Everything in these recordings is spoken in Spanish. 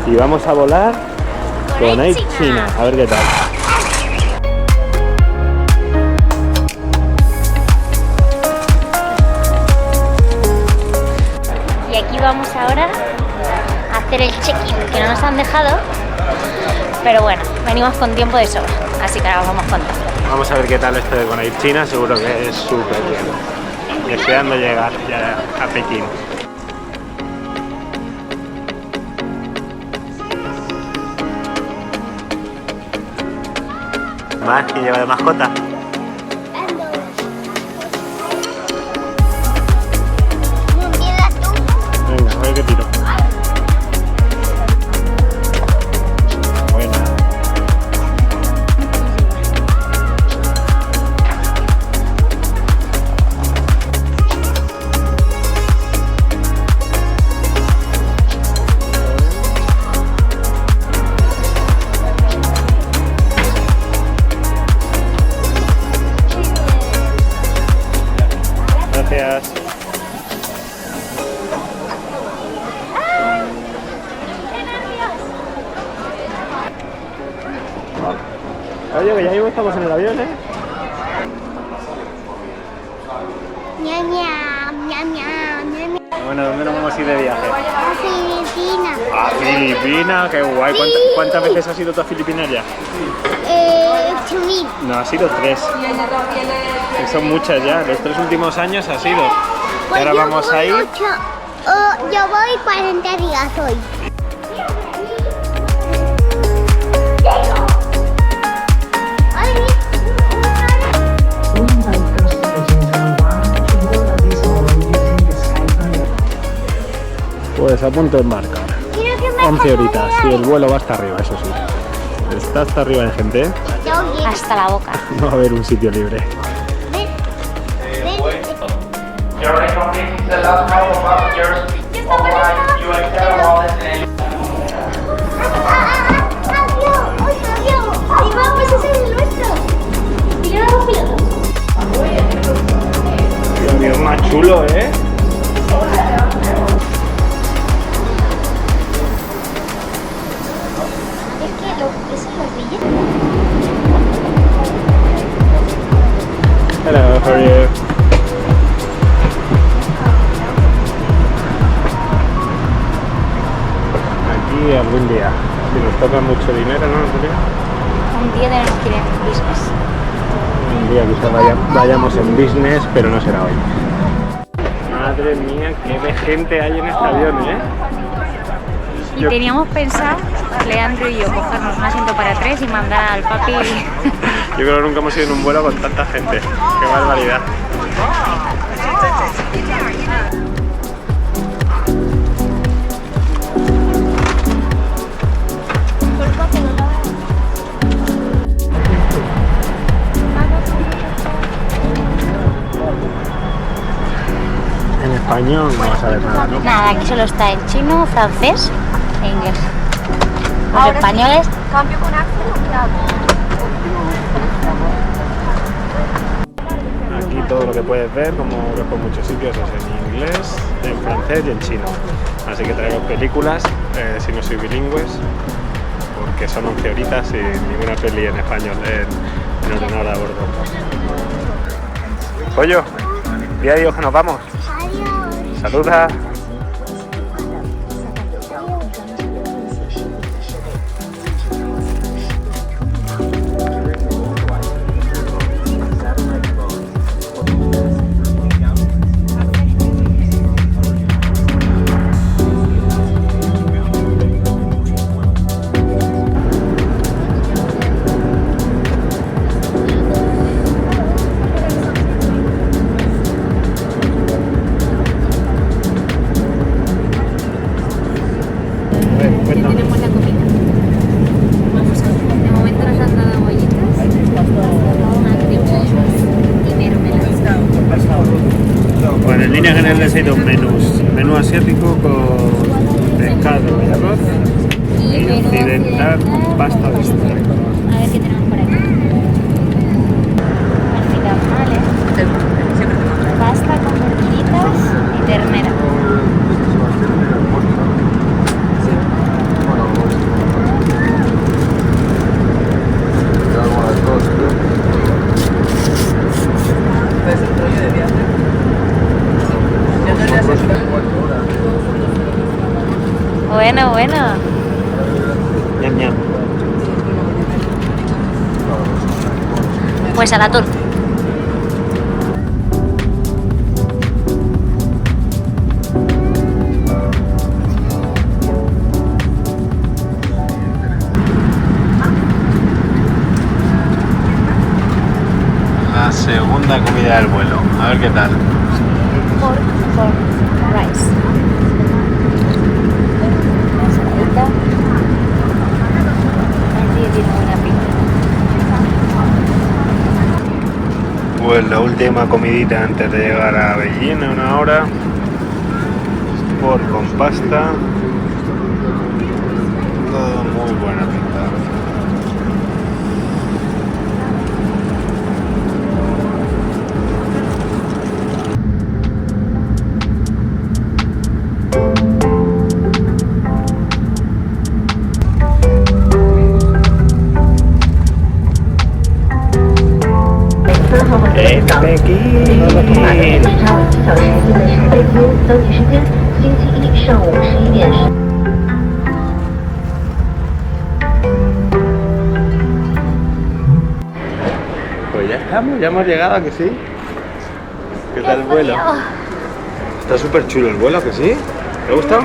Y vamos a volar con Air China. A ver qué tal. Y aquí vamos ahora a hacer el check-in, que no nos han dejado. Pero bueno, venimos con tiempo de sobra, así que ahora os vamos contando. Vamos a ver qué tal esto de con Air China, seguro que es súper bien. Deseando llegar ya a Pekín. ¿Más? ¿Quién lleva de mascota? Venga, a ver qué tiro. Buena. Gracias. Oye, que ya mismo estamos en el avión, ¿eh? Ñam, ñam, ñam, ñam, ñam. Bueno, ¿dónde nos vamos a ir de viaje? A Filipinas. A Filipinas, qué guay. Sí. ¿Cuántas veces has ido tú a Filipinas ya? 8.000. No, ha sido 3. Que son muchas ya. Los 3 últimos años ha sido. Y ahora vamos a ir. Yo voy 40 días hoy. Pues a punto de embarcar. 11 horitas y el vuelo va hasta arriba, eso sí. Está hasta arriba de gente, ¿eh? Hasta la boca. No va a haber un sitio libre. Dios mío, más chulo, ¿eh? Hello, how are you? Aquí algún día, si nos toca mucho dinero, ¿no, Julia? Un día tenemos que ir en business. Un día quizá vayamos en business, pero no será hoy. Madre mía, qué de gente hay en este avión, ¿eh? Y teníamos pensado, Leandro y yo, cogernos un asiento para 3 y mandar al papi. Yo creo que nunca hemos ido en un vuelo con tanta gente. ¡Qué barbaridad! En español no vas a ver nada, ¿no? Nada, aquí solo está en chino, francés e inglés. Los españoles. Cambio con Aquí todo lo que puedes ver, como ves por muchos sitios, es en inglés, en francés y en chino. Así que traigo películas, si no soy bilingües, porque son 11 horitas y ninguna peli en español en ordenador a bordo. Pollo, di adiós que nos vamos. Adiós. Saluda. Tenemos la comida. Vamos a ver. De momento nos han dado bollitas, y mermelada. Bueno, en línea general he ido menús. Menú asiático con pescado y arroz y occidental con pasta de soja. A ver qué tenemos por aquí. Tamales, pasta con verduritas y ternera. Bueno, bueno. Ñam, ñam. Pues al atún. La segunda comida del vuelo. A ver qué tal. Pork rice. Ensaladita. Así que tiene buena pinta. Pues la última comidita antes de llegar a Beijing, en una hora. Pork con pasta. Todo muy buena pinta. ¡En Pekín! 'Pues ya estamos, ya hemos llegado, ¿a que sí? ¿Qué tal el vuelo? Está súper chulo el vuelo, ¿a que sí? ¿Te ha gustado?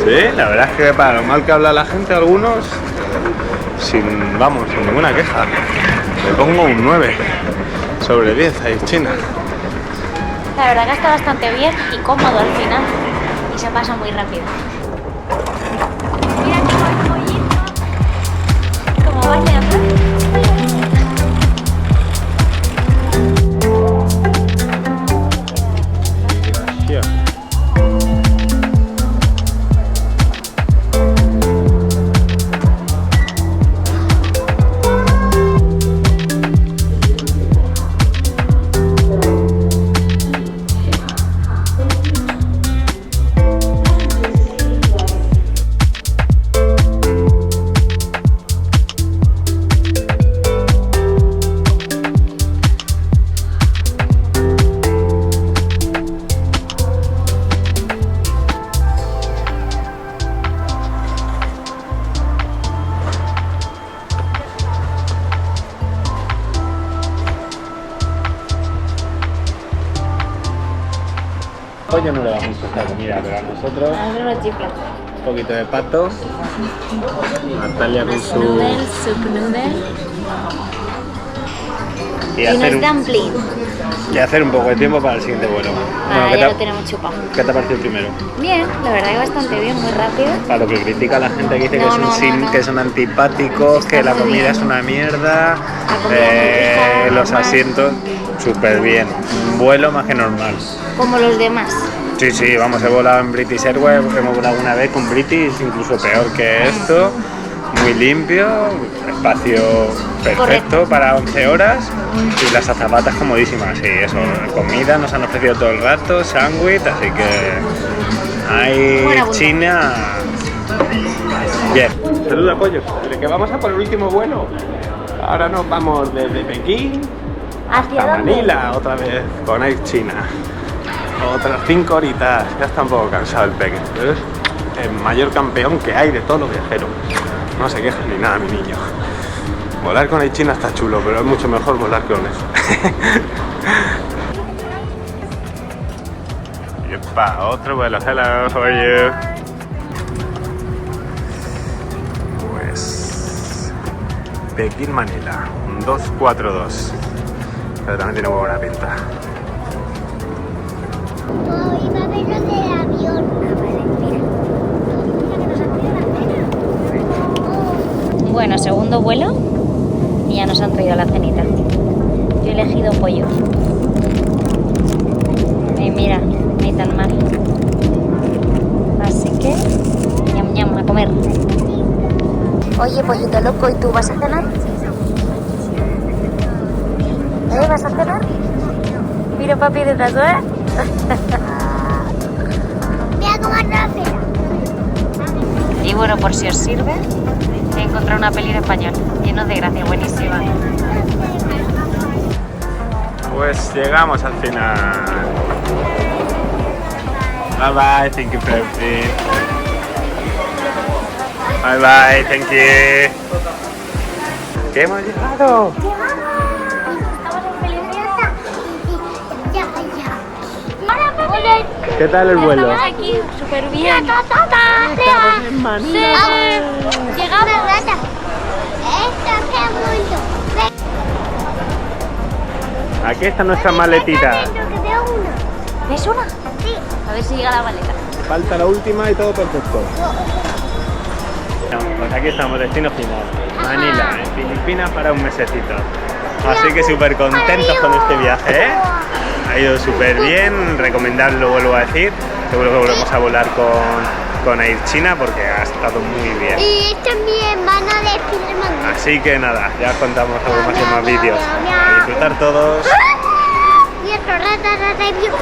Sí, la verdad es que para lo mal que habla la gente, algunos, sin ninguna queja. Le pongo un 9 sobre 10 ahí, China. La verdad que está bastante bien y cómodo al final. Y se pasa muy rápido. Mira cómo el pollito. Como baila. Pollo no le da mucho esta comida, pero a nosotros A ver, unos chiflas. un poquito de pato. Natalia con su... Noodle, soup noodle. Y Y hacer, unos dumplings. y hacer un poco de tiempo para el siguiente vuelo. Bueno, Ya lo tenemos chupado. ¿qué te ha parecido el primero? Bien, la verdad que bastante bien, muy rápido. Para lo que critica la gente que dice No, que, son no. que son antipáticos, Está que la muy comida bien. es una mierda, comida muy rica, los normal. asientos súper bien. Un vuelo más que normal. Como los demás. Sí, sí, vamos, he volado en British Airways, hemos volado una vez con British, incluso peor que esto. Muy limpio, espacio perfecto Correcto. para 11 horas y las azafatas comodísimas. Y eso, comida nos han ofrecido todo el rato, sándwich, así que ahí Buena punta. China. Bien. Saluda, pollos. Que vamos a por el último vuelo. Ahora nos vamos desde Pekín ¿Hacia a dónde? Manila otra vez con Air China. Otras 5 horitas. Ya está un poco cansado el Pekín, pero es el mayor campeón que hay de todos los viajeros. No se quejan ni nada, mi niño. Volar con Air China está chulo, pero es mucho mejor volar con eso. Yepa, otro vuelo. Hello, how are you? Pues Pekín Manila, un 242. Pero también tiene muy buena pinta. Oh, iba a ver los del avión. Bueno, segundo vuelo y ya nos han traído la cenita. Yo he elegido pollo. Y mira, ni tan mal. Así que, ñam ñam, a comer. Oye, pollito loco, ¿y tú vas a cenar? ¿Vas a cenar? Mira papi detrás, ¿eh? Voy a comer rápido. Y bueno, por si os sirve, he encontrado una peli en español, lleno de gracia, buenísima. Pues llegamos al final. Bye bye, thank you for everything. Bye bye, thank you. ¿Qué hemos llegado? Estamos en Filipinas. ¿Qué tal el vuelo? Estamos aquí súper bien. Estamos en Manila. Llegamos. Aquí está nuestra maletita. ¿Ves una? Sí. A ver si llega la maleta. Falta la última y todo perfecto. Pues aquí estamos, destino final. Manila, en Filipinas para un mesecito. Así que súper contentos con este viaje, ¿eh? Ha ido súper bien, recomendable, lo vuelvo a decir. Seguro que volvemos a volar con Air China porque ha estado muy bien. Y también van a despedir. Así que nada, ya os contamos algo más en más vídeos. A disfrutar todos. Y otro rato review.